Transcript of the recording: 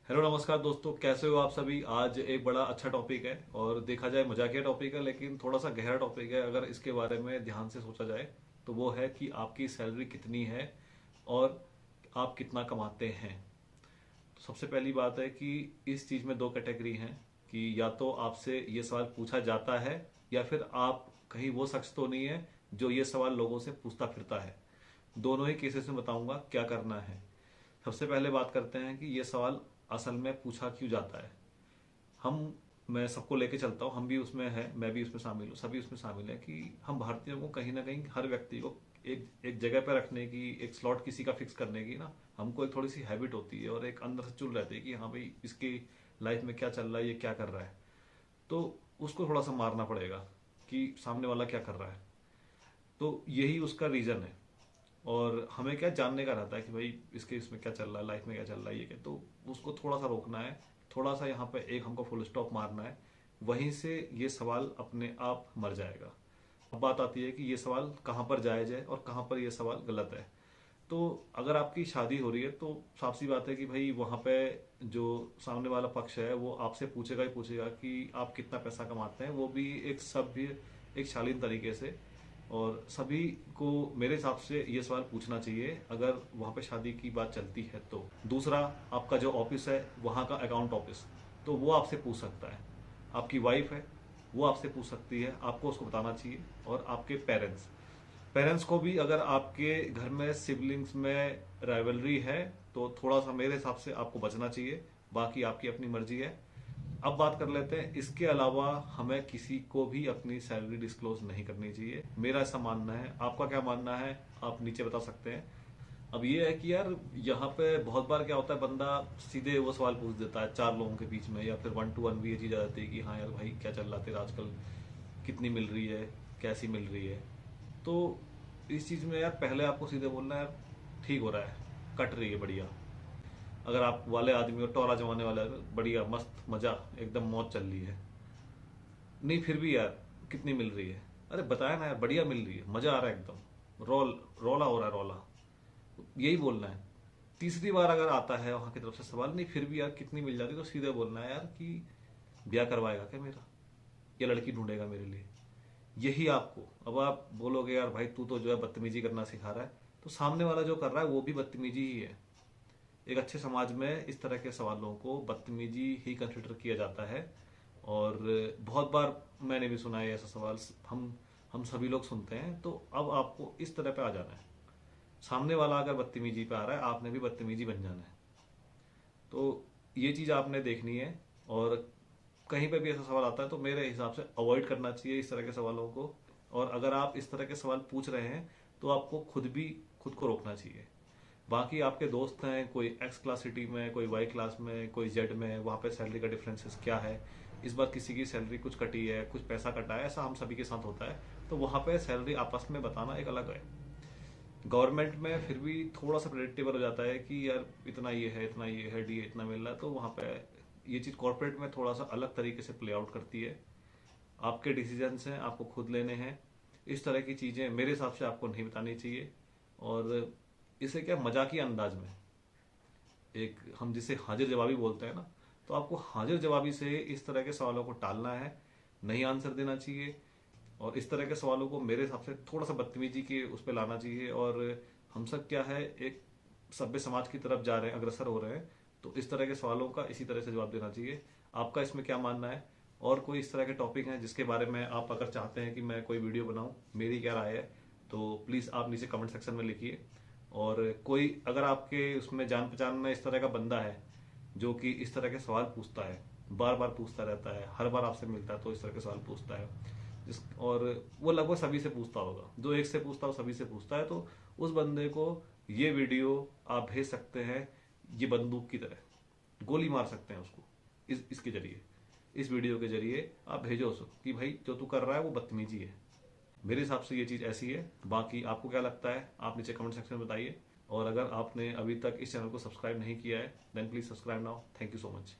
Hello नमस्कार दोस्तों, कैसे हो आप सभी। आज एक बड़ा अच्छा टॉपिक है और देखा जाए मजाकिया टॉपिक है, लेकिन थोड़ा सा गहरा टॉपिक है। अगर इसके बारे में ध्यान से सोचा जाए तो वो है कि आपकी सैलरी कितनी है और आप कितना कमाते हैं। तो सबसे पहली बात है कि इस चीज में दो कैटेगरी हैं कि या तो आपसे ये सवाल पूछा जाता है या फिर आप कहीं वो शख्स तो नहीं है जो ये सवाल लोगों से पूछता फिरता है। दोनों ही केसेस में बताऊंगा क्या करना है। सबसे पहले बात करते हैं कि ये सवाल असल में पूछा क्यों जाता है। हम मैं सबको लेके चलता हूँ, हम भी उसमें है, मैं भी उसमें शामिल हूँ, सभी उसमें शामिल है कि हम भारतीयों को कहीं ना कहीं हर व्यक्ति को एक एक जगह पर रखने की, एक स्लॉट किसी का फिक्स करने की ना, हमको एक थोड़ी सी हैबिट होती है और एक अंदर से चुल रहती है कि हाँ भाई इसकी लाइफ में क्या चल रहा है, ये क्या कर रहा है। तो उसको थोड़ा सा मारना पड़ेगा कि सामने वाला क्या कर रहा है। तो यही उसका रीजन है। और हमें क्या जानने का रहता है कि भाई इसके इसमें क्या चल रहा है, लाइफ में क्या चल रहा है, ये क्या। तो उसको थोड़ा सा रोकना है, थोड़ा सा यहाँ पे एक हमको फुल स्टॉप मारना है। वहीं से ये सवाल अपने आप मर जाएगा। अब बात आती है कि ये सवाल कहाँ पर जायज है और कहाँ पर ये सवाल गलत है। तो अगर आपकी शादी हो रही है तो साफ सी बात है कि भाई वहां पे जो सामने वाला पक्ष है वो आपसे पूछेगा ही पूछेगा कि आप कितना पैसा कमाते हैं, वो भी एक सभ्य, एक शालीन तरीके से। और सभी को मेरे हिसाब से ये सवाल पूछना चाहिए अगर वहां पे शादी की बात चलती है तो। दूसरा, आपका जो ऑफिस है वहां का अकाउंट ऑफिस, तो वो आपसे पूछ सकता है। आपकी वाइफ है, वो आपसे पूछ सकती है, आपको उसको बताना चाहिए। और आपके पेरेंट्स पेरेंट्स को भी, अगर आपके घर में सिबलिंग्स में राइवलरी है तो थोड़ा सा मेरे हिसाब से आपको बचना चाहिए। बाकी आपकी अपनी मर्जी है। अब बात कर लेते हैं, इसके अलावा हमें किसी को भी अपनी सैलरी डिस्क्लोज नहीं करनी चाहिए। मेरा ऐसा मानना है, आपका क्या मानना है आप नीचे बता सकते हैं। अब ये है कि यार यहाँ पे बहुत बार क्या होता है, बंदा सीधे वो सवाल पूछ देता है चार लोगों के बीच में, या फिर वन टू वन भी ये चीज आ जाती है कि हाँ यार भाई क्या चल रहा है तेरा आजकल, कितनी मिल रही है, कैसी मिल रही है। तो इस चीज में यार पहले आपको सीधे बोलना है यार ठीक हो रहा है, कट रही है बढ़िया। अगर आप वाले आदमी हो, टोरा जमाने वाला, बढ़िया मस्त मजा, एकदम मौज चल रही है। नहीं फिर भी यार कितनी मिल रही है, अरे बताया ना यार बढ़िया मिल रही है, मजा आ रहा है एकदम, रोला हो रहा है रोला। यही बोलना है। तीसरी बार अगर आता है वहां की तरफ से सवाल, नहीं फिर भी यार कितनी मिल जाती, तो सीधे बोलना है यार कि ब्याह करवाएगा क्या मेरा, या लड़की ढूंढेगा मेरे लिए। यही आपको, अब आप बोलोगे यार भाई तू तो जो है बदतमीजी करना सिखा रहा है, तो सामने वाला जो कर रहा है वो भी बदतमीजी ही है। एक अच्छे समाज में इस तरह के सवालों को बदतमीजी ही कंसिडर किया जाता है। और बहुत बार मैंने भी सुना है ऐसा सवाल, हम सभी लोग सुनते हैं। तो अब आपको इस तरह पे आ जाना है। सामने वाला अगर बदतमीजी पे आ रहा है, आपने भी बदतमीजी बन जाना है। तो ये चीज आपने देखनी है। और कहीं पे भी ऐसा सवाल आता है तो मेरे हिसाब से अवॉइड करना चाहिए इस तरह के सवालों को। और अगर आप इस तरह के सवाल पूछ रहे हैं तो आपको खुद को रोकना चाहिए। बाकी आपके दोस्त हैं, कोई एक्स क्लास सिटी में, कोई वाई क्लास में, कोई जेड में, वहां पे सैलरी का डिफरेंसेस क्या है। इस बार किसी की सैलरी कुछ कटी है, कुछ पैसा कटा है, ऐसा हम सभी के साथ होता है। तो वहां पे सैलरी आपस में बताना एक अलग है। गवर्नमेंट में फिर भी थोड़ा सा प्रेडिक्टेबल हो जाता है कि यार इतना ये है, इतना ये है, डी इतना मिल रहा है। तो वहां पे ये चीज कॉर्पोरेट में थोड़ा सा अलग तरीके से प्ले आउट करती है। आपके डिसीजन हैं, आपको खुद लेने हैं। इस तरह की चीजें मेरे हिसाब से आपको नहीं बतानी चाहिए। और इसे क्या मजाकिया अंदाज में, एक हम जिसे हाजिर जवाबी बोलते हैं ना, तो आपको हाजिर जवाबी से इस तरह के सवालों को टालना है, नहीं आंसर देना चाहिए। और इस तरह के सवालों को मेरे हिसाब से थोड़ा सा बदतमीजी के उस पर लाना चाहिए। और हम सब क्या है, एक सभ्य समाज की तरफ जा रहे हैं, अग्रसर हो रहे हैं। तो इस तरह के सवालों का इसी तरह से जवाब देना चाहिए। आपका इसमें क्या मानना है। और कोई इस तरह के टॉपिक हैं जिसके बारे में आप अगर चाहते हैं कि मैं कोई वीडियो बनाऊं, मेरी क्या राय है, तो प्लीज आप नीचे कमेंट सेक्शन में लिखिए। और कोई अगर आपके उसमें जान पहचान में इस तरह का बंदा है जो कि इस तरह के सवाल पूछता है, बार बार पूछता रहता है, हर बार आपसे मिलता है तो इस तरह के सवाल पूछता है, और वो लगभग सभी से पूछता होगा, जो एक से पूछता है वो सभी से पूछता है, तो उस बंदे को ये वीडियो आप भेज सकते हैं। ये बंदूक की तरह गोली मार सकते हैं उसको, इसके जरिए, इस वीडियो के जरिए आप भेजो उसको कि भाई जो तू कर रहा है वो बदतमीजी है। मेरे हिसाब से ये चीज ऐसी है। बाकी आपको क्या लगता है आप नीचे कमेंट सेक्शन में बताइए। और अगर आपने अभी तक इस चैनल को सब्सक्राइब नहीं किया है then please subscribe now. Thank you so much.